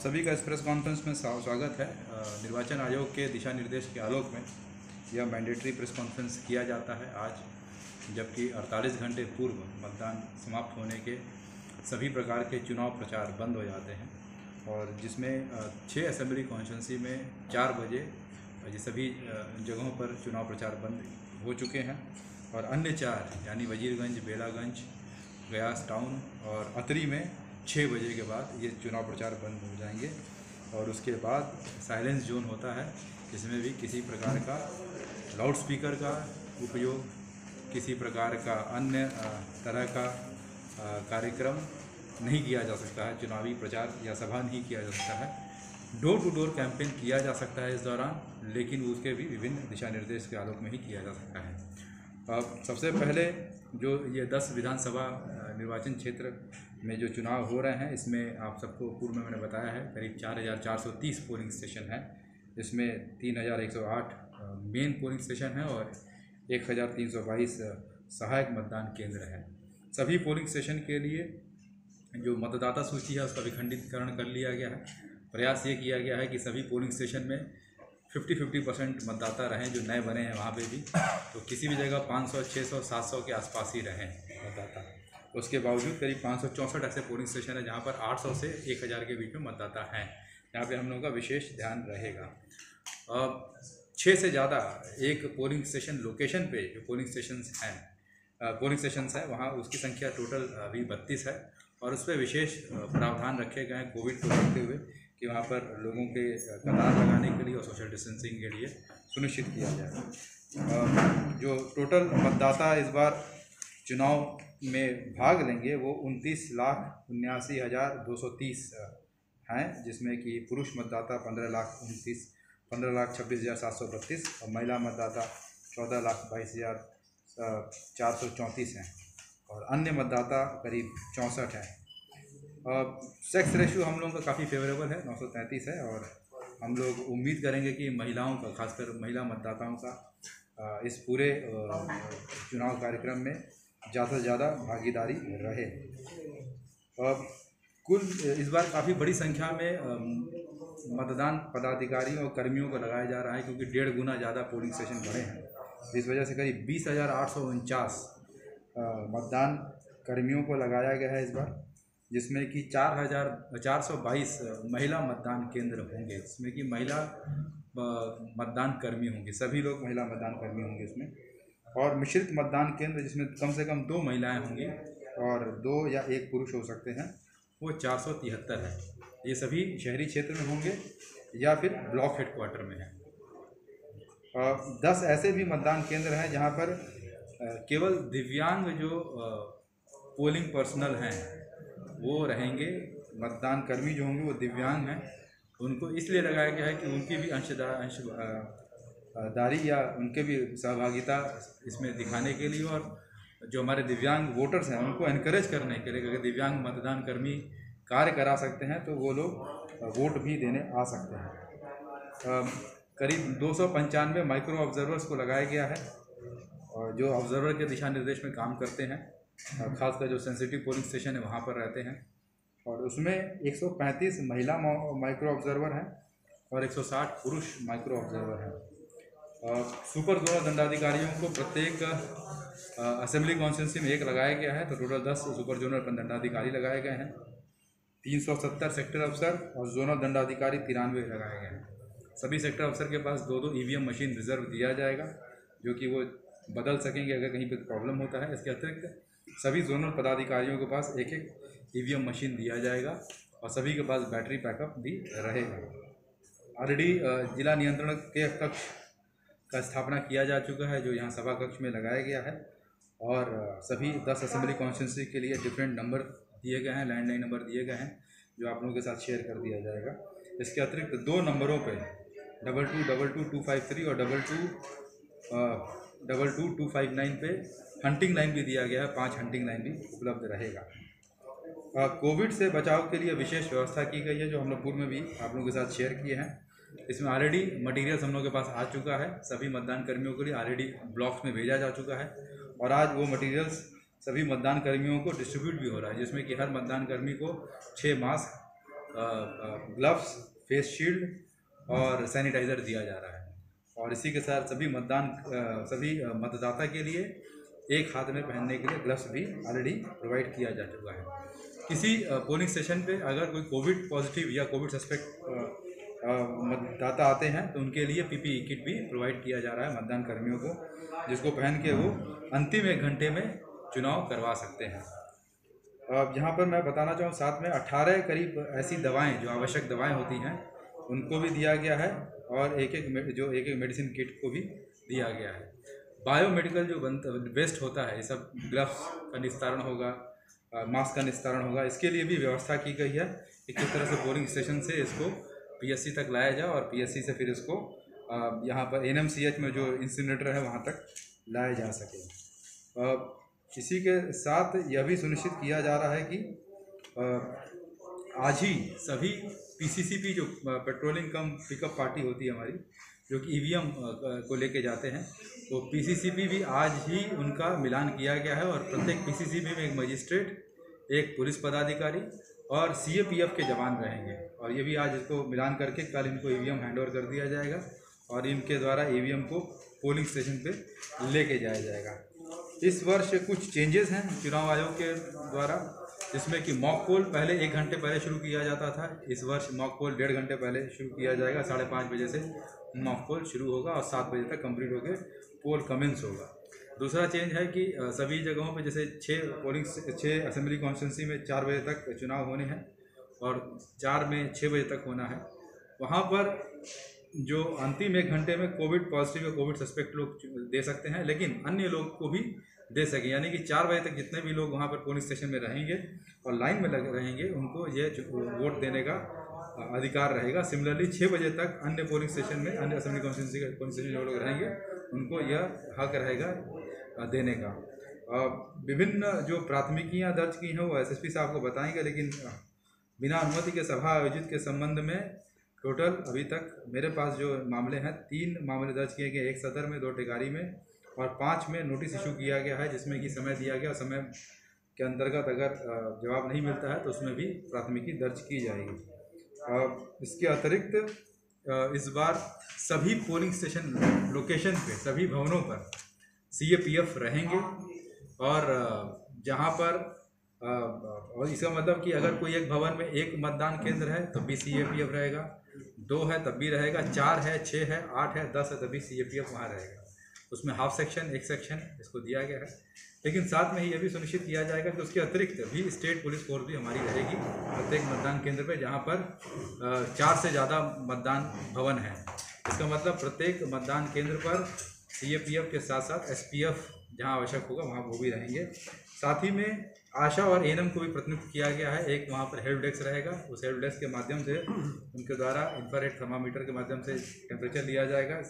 आप सभी का इस प्रेस कॉन्फ्रेंस में स्वागत है। निर्वाचन आयोग के दिशा निर्देश के आलोक में यह मैंडेटरी प्रेस कॉन्फ्रेंस किया जाता है आज, जबकि 48 घंटे पूर्व मतदान समाप्त होने के सभी प्रकार के चुनाव प्रचार बंद हो जाते हैं और जिसमें 6 असेंबली कॉन्स्टिट्यूंसी में 4 बजे ये सभी जगहों पर चुनाव प्रचार बंद हो चुके हैं और अन्य 4 यानी वजीरगंज, बेलागंज, गयास टाउन और अतरी में 6 बजे के बाद ये चुनाव प्रचार बंद हो जाएंगे और उसके बाद साइलेंस जोन होता है, जिसमें भी किसी प्रकार का लाउड स्पीकर का उपयोग, किसी प्रकार का अन्य तरह का कार्यक्रम नहीं किया जा सकता है। चुनावी प्रचार या सभा नहीं किया जा सकता है। डोर टू डोर कैंपेन किया जा सकता है इस दौरान, लेकिन उसके भी विभिन्न दिशा निर्देश के आलोक में ही किया जा सकता है। अब सबसे पहले जो ये 10 विधानसभा निर्वाचन क्षेत्र में जो चुनाव हो रहे हैं, इसमें आप सबको पूर्व में मैंने बताया है करीब 4430 पोलिंग स्टेशन है। इसमें 3108 मेन पोलिंग स्टेशन है और 1322 सहायक मतदान केंद्र है। सभी पोलिंग स्टेशन के लिए जो मतदाता सूची है उसका विखंडीकरण कर लिया गया है। प्रयास ये किया गया है कि सभी पोलिंग स्टेशन में 50-50% मतदाता रहें जो नए बने हैं वहाँ पे भी, तो किसी भी जगह 500, 600, 700 के आसपास ही रहें मतदाता। उसके बावजूद करीब 564 ऐसे पोलिंग स्टेशन है जहाँ पर 800 से 1000 के बीच में मतदाता हैं। यहाँ पे हम लोगों का विशेष ध्यान रहेगा। 6 से ज़्यादा एक पोलिंग स्टेशन लोकेशन पे जो पोलिंग स्टेशंस हैं वहाँ उसकी संख्या टोटल अभी 32 है और उस पर विशेष प्रावधान रखे गए हैं कोविड को देखते हुए कि वहाँ पर लोगों के कतार लगाने के लिए और सोशल डिस्टेंसिंग के लिए सुनिश्चित किया जाए। जो टोटल मतदाता इस बार चुनाव में भाग लेंगे वो 29,79,230 हैं, जिसमेमें कि पुरुष मतदाता 15,26,732 और महिला मतदाता 14,22,434 हैं और अन्य मतदाता करीब 64 हैं। सेक्स रेशियो हम लोगों का काफ़ी फेवरेबल है, 933 है और हम लोग उम्मीद करेंगे कि महिलाओं का, खासकर महिला मतदाताओं का इस पूरे चुनाव कार्यक्रम में ज़्यादा से ज़्यादा भागीदारी रहे। कुल इस बार काफ़ी बड़ी संख्या में मतदान पदाधिकारियों और कर्मियों को लगाया जा रहा है, क्योंकि 1.5 गुना ज़्यादा पोलिंग स्टेशन बढ़े हैं। इस वजह से करीब 20,849 मतदान कर्मियों को लगाया गया है इस बार, जिसमें कि 4,422 महिला मतदान केंद्र होंगे, जिसमें कि महिला मतदान कर्मी होंगे, सभी लोग महिला मतदान कर्मी होंगे इसमें, और मिश्रित मतदान केंद्र जिसमें कम से कम 2 महिलाएं होंगी और 2 या 1 पुरुष हो सकते हैं, वो 473 है। ये सभी शहरी क्षेत्र में होंगे या फिर ब्लॉक हेडक्वार्टर में है। 10 ऐसे भी मतदान केंद्र हैं जहां पर केवल दिव्यांग जो पोलिंग पर्सनल हैं वो रहेंगे। मतदान कर्मी जो होंगे वो दिव्यांग हैं, उनको इसलिए लगाया गया है कि उनकी भी अंशदारी या उनके भी सहभागिता इसमें दिखाने के लिए, और जो हमारे दिव्यांग वोटर्स हैं उनको एनकरेज करने के लिए, अगर दिव्यांग मतदान कर्मी कार्य करा सकते हैं तो वो लोग वोट भी देने आ सकते हैं। करीब 295 माइक्रो ऑब्जर्वर्स को लगाया गया है और जो ऑब्जर्वर के दिशा निर्देश में काम करते हैं, खासकर जो सेंसिटिव पोलिंग स्टेशन है वहाँ पर रहते हैं, और उसमें 135 महिला माइक्रो ऑब्जर्वर हैं और 160 पुरुष माइक्रो ऑब्जर्वर हैं। सुपर जोनल दंडाधिकारियों को प्रत्येक असेंबली कॉन्स्टिट्यूंसी में 1 लगाया गया है, तो टोटल 10 सुपर जोनल दंडाधिकारी लगाए गए हैं। 370 सेक्टर अफसर और जोनल दंडाधिकारी 93 लगाए गए हैं। सभी सेक्टर अफसर के पास 2-2 EVM मशीन रिजर्व दिया जाएगा, जो कि वो बदल सकेंगे अगर कहीं पर प्रॉब्लम होता है। इसके अतिरिक्त सभी जोनल पदाधिकारियों के पास 1-1 EVM मशीन दिया जाएगा और सभी के पास बैटरी बैकअप भी रहेगा। ऑलरेडी जिला नियंत्रण के कक्ष का स्थापना किया जा चुका है, जो यहाँ सभा कक्ष में लगाया गया है, और सभी 10 असेंबली कॉन्स्टिट्यूंसी के लिए डिफरेंट नंबर दिए गए हैं, लैंडलाइन नंबर दिए गए हैं, जो आप लोगों के साथ शेयर कर दिया जाएगा। इसके अतिरिक्त 2 नंबरों पे 2222-253 और 2222-259 पे हंटिंग लाइन भी दिया गया है, 5 हंटिंग लाइन भी उपलब्ध रहेगा। कोविड से बचाव के लिए विशेष व्यवस्था की गई है, जो हम लोग पूर्व में भी आप लोगों के साथ शेयर किए हैं। इसमें ऑलरेडी मटेरियल्स हम लोग के पास आ चुका है, सभी मतदान कर्मियों के लिए ऑलरेडी ब्लॉक्स में भेजा जा चुका है और आज वो मटेरियल्स सभी मतदान कर्मियों को डिस्ट्रीब्यूट भी हो रहा है, जिसमें कि हर मतदान कर्मी को 6 मास्क ग्लव्स, फेस शील्ड और सैनिटाइज़र दिया जा रहा है। और इसी के साथ सभी मतदाता के लिए एक हाथ में पहनने के लिए ग्लव्स भी ऑलरेडी प्रोवाइड किया जा चुका है। किसी पोलिंग स्टेशन पे अगर कोई कोविड पॉजिटिव या कोविड सस्पेक्ट मतदाता आते हैं तो उनके लिए पीपीई किट भी प्रोवाइड किया जा रहा है मतदान कर्मियों को, जिसको पहन के वो अंतिम 1 घंटे में चुनाव करवा सकते हैं। अब यहाँ पर मैं बताना चाहूँ साथ में 18 करीब ऐसी दवाएं जो आवश्यक दवाएं होती हैं उनको भी दिया गया है और एक एक मेडिसिन किट को भी दिया गया है। बायोमेडिकल जो वेस्ट होता है, ये सब ग्लव्स का निस्तारण होगा, मास्क का निस्तारण होगा, इसके लिए भी व्यवस्था की गई है कि किस तरह से पोलिंग स्टेशन से इसको पीएससी तक लाया जाए और पीएससी से फिर इसको यहाँ पर एनएमसीएच में जो इंसिनरेटर है वहाँ तक लाया जा सके। इसी के साथ यह भी सुनिश्चित किया जा रहा है कि आज ही सभी पीसीसीपी जो पेट्रोलिंग कम पिकअप पार्टी होती है हमारी, जो कि ईवीएम को लेके जाते हैं, तो पीसीसीपी भी आज ही उनका मिलान किया गया है और प्रत्येक पीसीसीपी में एक मजिस्ट्रेट, एक पुलिस पदाधिकारी और सीएपीएफ के जवान रहेंगे। और ये भी आज इसको मिलान करके कल इनको ईवीएम हैंडओवर कर दिया जाएगा और इनके द्वारा ईवीएम को पोलिंग स्टेशन पे लेके जाया जाएगा। इस वर्ष कुछ चेंजेस हैं चुनाव आयोग के द्वारा, जिसमें कि मॉक पोल पहले 1 घंटे पहले शुरू किया जाता था। इस वर्ष मॉक पोल 1.5 घंटे पहले शुरू किया जाएगा। 5:30 बजे से मॉक पोल शुरू होगा और 7 बजे तक कंप्लीट होकर पोल कमेंस होगा। दूसरा चेंज है कि सभी जगहों पे जैसे 6 असेंबली कॉन्स्टिट्यूंसी में 4 बजे तक चुनाव होने हैं और 4 में 6 बजे तक होना है। वहाँ पर जो अंतिम 1 घंटे में कोविड पॉजिटिव या कोविड सस्पेक्ट लोग दे सकते हैं, लेकिन अन्य लोग को भी दे सकें, यानी कि 4 बजे तक जितने भी लोग वहाँ पर पोलिंग स्टेशन में रहेंगे और लाइन में लगे रहेंगे उनको ये वोट देने का अधिकार रहेगा। सिमिलरली 6 बजे तक अन्य पोलिंग स्टेशन में, अन्य असेंबली कॉन्स्टिट्यूंसी जो लोग रहेंगे उनको यह हक रहेगा देने का। विभिन्न जो प्राथमिकियाँ दर्ज की हैं वो एसएसपी साहब को बताएंगे, लेकिन बिना अनुमति के सभा आयोजित के संबंध में टोटल अभी तक मेरे पास जो मामले हैं 3 मामले दर्ज किए गए, 1 सदर में, 2 टेकारी में और 5 में नोटिस इशू किया गया है, जिसमें कि समय दिया गया। समय के अंतर्गत अगर जवाब नहीं मिलता है तो उसमें भी प्राथमिकी दर्ज की जाएगी। इसके अतिरिक्त इस बार सभी पोलिंग स्टेशन लोकेशन पे, सभी भवनों पर सीएपीएफ रहेंगे और जहां पर और इसका मतलब कि अगर कोई एक भवन में 1 मतदान केंद्र है तब भी सीएपीएफ रहेगा, 2 है तब भी रहेगा, 4 है, 6 है, 8 है, 10 है तब भी सीएपीएफ वहाँ रहेगा। उसमें हाफ सेक्शन, 1 सेक्शन इसको दिया गया है। लेकिन साथ में ही यह भी सुनिश्चित किया जाएगा कि उसके अतिरिक्त भी स्टेट पुलिस फोर्स भी हमारी रहेगी प्रत्येक मतदान केंद्र पे, जहाँ पर 4 से ज़्यादा मतदान भवन है। इसका मतलब प्रत्येक मतदान केंद्र पर सीएपीएफ के साथ साथ एसपीएफ जहाँ आवश्यक होगा वहाँ वो भी रहेंगे। साथ ही में आशा और एएनएम को भी प्रतिनियुक्त किया गया है। एक वहाँ पर हेल्प डेस्क रहेगा, उस हेल्प डेस्क के माध्यम से उनके द्वारा इंफ्रारेड थर्मामीटर के माध्यम से टेम्परेचर लिया जाएगा।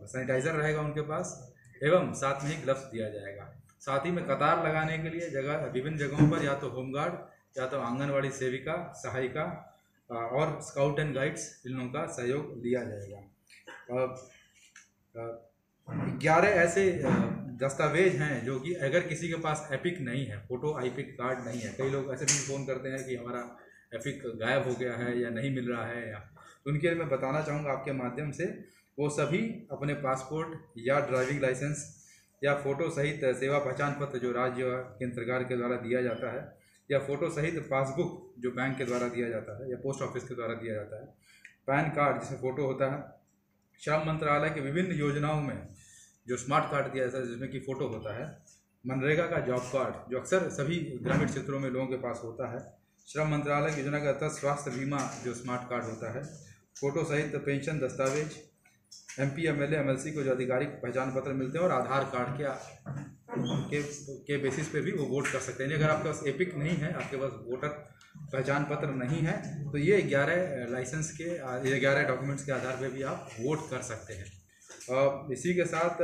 सैनिटाइज़र रहेगा उनके पास एवं साथ में ही ग्लव्स दिया जाएगा। साथ ही में कतार लगाने के लिए विभिन्न जगहों पर या तो होमगार्ड या तो आंगनवाड़ी सेविका, सहायिका और स्काउट एंड गाइड्स, इन लोगों का सहयोग लिया जाएगा। 11 ऐसे दस्तावेज हैं जो कि अगर किसी के पास एपिक नहीं है, फोटो आईपिक कार्ड नहीं है, कई लोग ऐसे भी फ़ोन करते हैं कि हमारा एपिक गायब हो गया है या नहीं मिल रहा है, या तो उनके लिए मैं बताना चाहूँगा आपके माध्यम से, वो सभी अपने पासपोर्ट या ड्राइविंग लाइसेंस या फ़ोटो सहित सेवा पहचान पत्र जो राज्य केंद्र सरकार के द्वारा दिया जाता है, या फ़ोटो सहित पासबुक जो बैंक के द्वारा दिया जाता है या पोस्ट ऑफिस के द्वारा दिया जाता है, पैन कार्ड जिसमें फ़ोटो होता है, श्रम मंत्रालय की विभिन्न योजनाओं में जो स्मार्ट कार्ड दिया जाता है जिसमें कि फ़ोटो होता है, मनरेगा का जॉब कार्ड जो अक्सर सभी ग्रामीण क्षेत्रों में लोगों के पास होता है, श्रम मंत्रालय की योजना का तहत स्वास्थ्य बीमा जो स्मार्ट कार्ड होता है, फ़ोटो सहित पेंशन दस्तावेज, एमपी एमएलए एमएलसी को जो आधिकारिक पहचान पत्र मिलते हैं और आधार कार्ड के बेसिस पे भी वो वोट कर सकते हैं। अगर आपके पास एपिक नहीं है, आपके पास वोटर पहचान पत्र नहीं है, तो ये 11 डॉक्यूमेंट्स के आधार पे भी आप वोट कर सकते हैं। इसी के साथ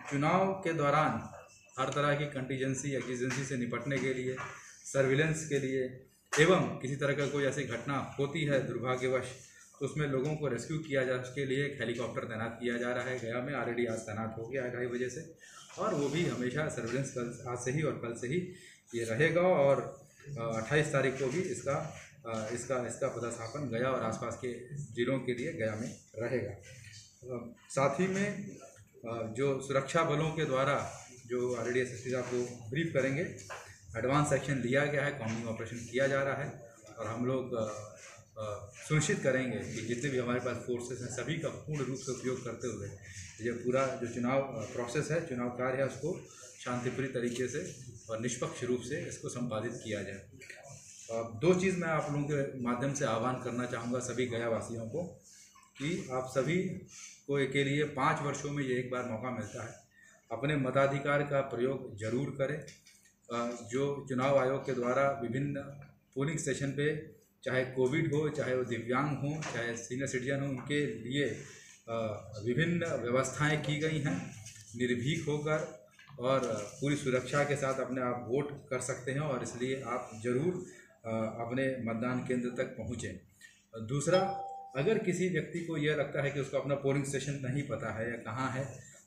चुनाव के दौरान हर तरह की कंटीजेंसी एक्सीजेंसी से निपटने के लिए, सर्विलेंस के लिए एवं किसी तरह का कोई ऐसी घटना होती है दुर्भाग्यवश तो उसमें लोगों को रेस्क्यू किया जाए उसके लिए एक हेलीकॉप्टर तैनात किया जा रहा है। गया में ऑलरेडी आज तैनात हो गया है 2:30 बजे से, और वो भी हमेशा सर्विलेंस कल आज से ही और कल से ही ये रहेगा और 28 तारीख को भी इसका पदस्थापन गया और आसपास के जिलों के लिए गया में रहेगा। साथ ही में जो सुरक्षा बलों के द्वारा जो RDS एसपी साहब को ब्रीफ करेंगे, एडवांस एक्शन लिया गया है, कॉम्बिंग ऑपरेशन किया जा रहा है और हम लोग सुनिश्चित करेंगे कि जितने भी हमारे पास फोर्सेस हैं सभी का पूर्ण रूप से उपयोग करते हुए ये पूरा जो चुनाव प्रोसेस है, चुनाव कार्य है, उसको शांतिपूर्ण तरीके से और निष्पक्ष रूप से इसको संपादित किया जाए। दो चीज़ मैं आप लोगों के माध्यम से आह्वान करना चाहूँगा सभी गया वासियों को कि आप सभी को के लिए 5 वर्षों में ये एक बार मौका मिलता है, अपने मताधिकार का प्रयोग जरूर करें। जो चुनाव आयोग के द्वारा विभिन्न पोलिंग स्टेशन पे चाहे कोविड हो, चाहे वो दिव्यांग हो, चाहे सीनियर सिटीजन हो, उनके लिए विभिन्न व्यवस्थाएं की गई हैं। निर्भीक होकर और पूरी सुरक्षा के साथ अपने आप वोट कर सकते हैं और इसलिए आप ज़रूर अपने मतदान केंद्र तक पहुँचें। दूसरा, अगर किसी व्यक्ति को यह लगता है कि उसको अपना पोलिंग स्टेशन नहीं पता है या कहाँ है,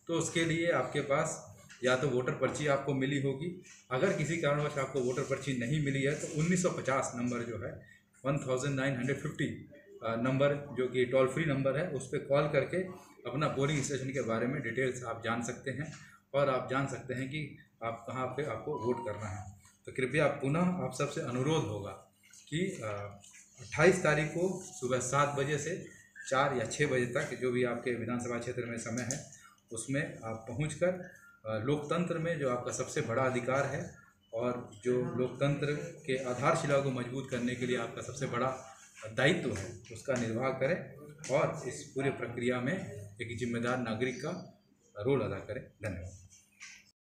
तो उसके लिए आपके पास या तो वोटर पर्ची आपको मिली होगी। अगर किसी कारणवश आपको वोटर पर्ची नहीं मिली है तो 1950 नंबर जो है 1950 नंबर जो कि टोल फ्री नंबर है, उस पर कॉल करके अपना पोलिंग स्टेशन के बारे में डिटेल्स आप जान सकते हैं और आप जान सकते हैं कि आप कहाँ पे आपको वोट करना है। तो कृपया पुनः आप सबसे अनुरोध होगा कि 28 तारीख को सुबह 7 बजे से 4 या 6 बजे तक जो भी आपके विधानसभा क्षेत्र में समय है उसमें आप पहुंचकर लोकतंत्र में जो आपका सबसे बड़ा अधिकार है और जो लोकतंत्र के आधारशिला को मजबूत करने के लिए आपका सबसे बड़ा दायित्व है उसका निर्वाह करें और इस पूरे प्रक्रिया में एक जिम्मेदार नागरिक का रोल अदा करें। धन्यवाद।